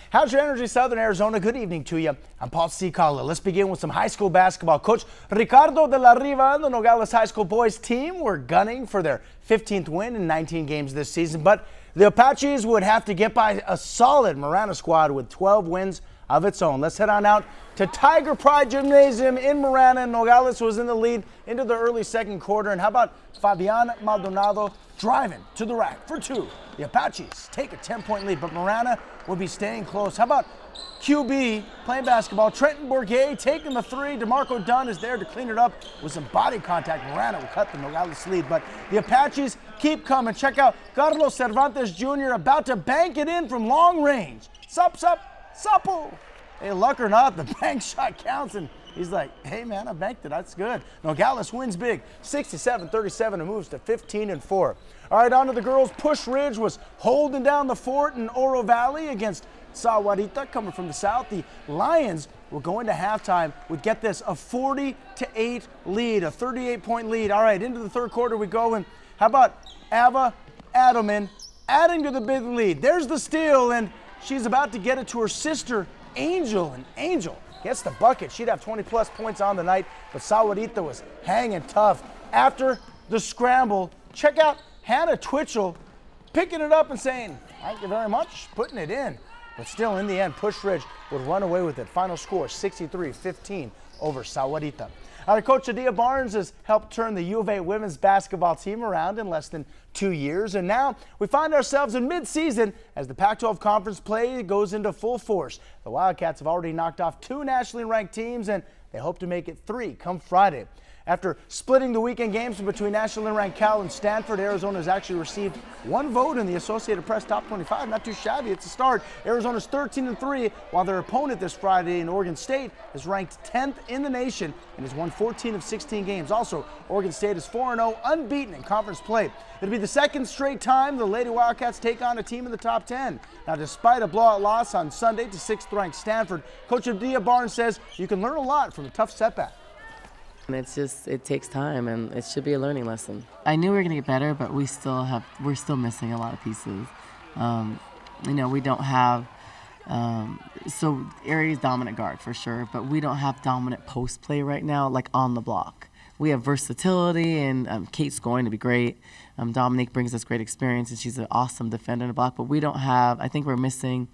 How's your energy, Southern Arizona? Good evening to you. I'm Paul Cicala. Let's begin with some high school basketball. Coach Ricardo de la Riva and the Nogales High School boys team were gunning for their 15th win in 19 games this season, but the Apaches would have to get by a solid Marana squad with 12 wins of its own. Let's head on out to Tiger Pride Gymnasium in Marana. Nogales was in the lead into the early second quarter. And how about Fabian Maldonado driving to the rack for two? The Apaches take a 10-point lead, but Marana will be staying close. How about QB playing basketball? Trenton Bourguet taking the three. DeMarco Dunn is there to clean it up with some body contact. Marana will cut the Nogales lead, but the Apaches keep coming. Check out Carlos Cervantes Jr. about to bank it in from long range. Supple. Hey, luck or not, the bank shot counts, and he's like, hey, man, I banked it. That's good. Nogales wins big, 67-37, and moves to 15-4. All right, on to the girls. Push Ridge was holding down the fort in Oro Valley against Sahuarita coming from the south. The Lions were going to halftime with, get this, a 40-8 lead, a 38-point lead. All right, into the third quarter we go, and how about Ava Adelman adding to the big lead? There's the steal, and she's about to get it to her sister, Angel, and Angel gets the bucket. She'd have 20-plus points on the night, but Sahuarita was hanging tough. After the scramble, check out Hannah Twitchell picking it up and saying, thank you very much, putting it in. But still, in the end, Push Ridge would run away with it. Final score, 63-15 over Sahuarita. Our coach Adia Barnes has helped turn the U of A women's basketball team around in less than 2 years. And now we find ourselves in mid-season as the Pac-12 conference play goes into full force. The Wildcats have already knocked off 2 nationally ranked teams, and they hope to make it 3 come Friday. After splitting the weekend games between nationally ranked Cal and Stanford, Arizona has actually received 1 vote in the Associated Press Top 25. Not too shabby. It's a start. Arizona's 13-3, while their opponent this Friday in Oregon State is ranked 10th in the nation and has won 14 of 16 games. Also, Oregon State is 4-0, unbeaten in conference play. It'll be the second straight time the Lady Wildcats take on a team in the top 10. Now, despite a blowout loss on Sunday to 6th-ranked Stanford, Coach Adia Barnes says you can learn a lot from a tough setback. And it takes time, and it should be a learning lesson. I knew we were going to get better, but we're still missing a lot of pieces. We don't have, so Aries dominant guard for sure, but we don't have dominant post play right now, like on the block. We have versatility, and Kate's going to be great. Dominique brings us great experience, and she's an awesome defender in the block, but we don't have, I think we're missing,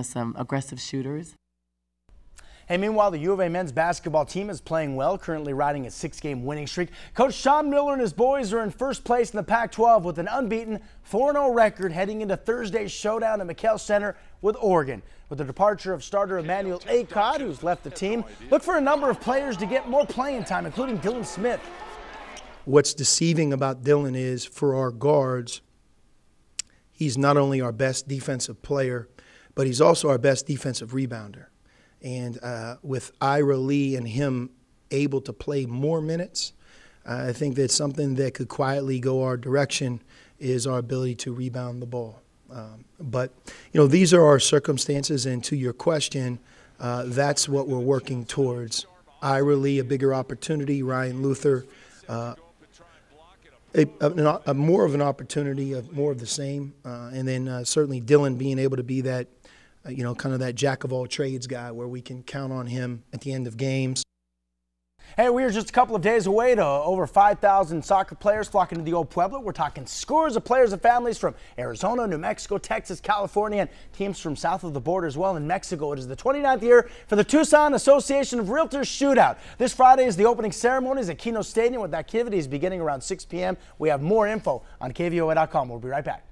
some aggressive shooters. Hey, meanwhile, the U of A men's basketball team is playing well, currently riding a 6-game winning streak. Coach Sean Miller and his boys are in first place in the Pac-12 with an unbeaten 4-0 record heading into Thursday's showdown at McKell Center with Oregon. With the departure of starter Emmanuel Acott, who's left the team, look for a number of players to get more playing time, including Dylan Smith. What's deceiving about Dylan is, for our guards, he's not only our best defensive player, but he's also our best defensive rebounder. And with Ira Lee and him able to play more minutes, I think that's something that could quietly go our direction is our ability to rebound the ball. But these are our circumstances, and to your question, that's what we're working towards. Ira Lee, a bigger opportunity. Ryan Luther, more of an opportunity, of more of the same. And then certainly Dylan being able to be that, kind of that jack-of-all-trades guy where we can count on him at the end of games. Hey, we are just a couple of days away to over 5,000 soccer players flocking to the old Pueblo. We're talking scores of players and families from Arizona, New Mexico, Texas, California, and teams from south of the border as well in Mexico. It is the 29th year for the Tucson Association of Realtors Shootout. This Friday is the opening ceremonies at Keno Stadium with activities beginning around 6 p.m. We have more info on KVOA.com. We'll be right back.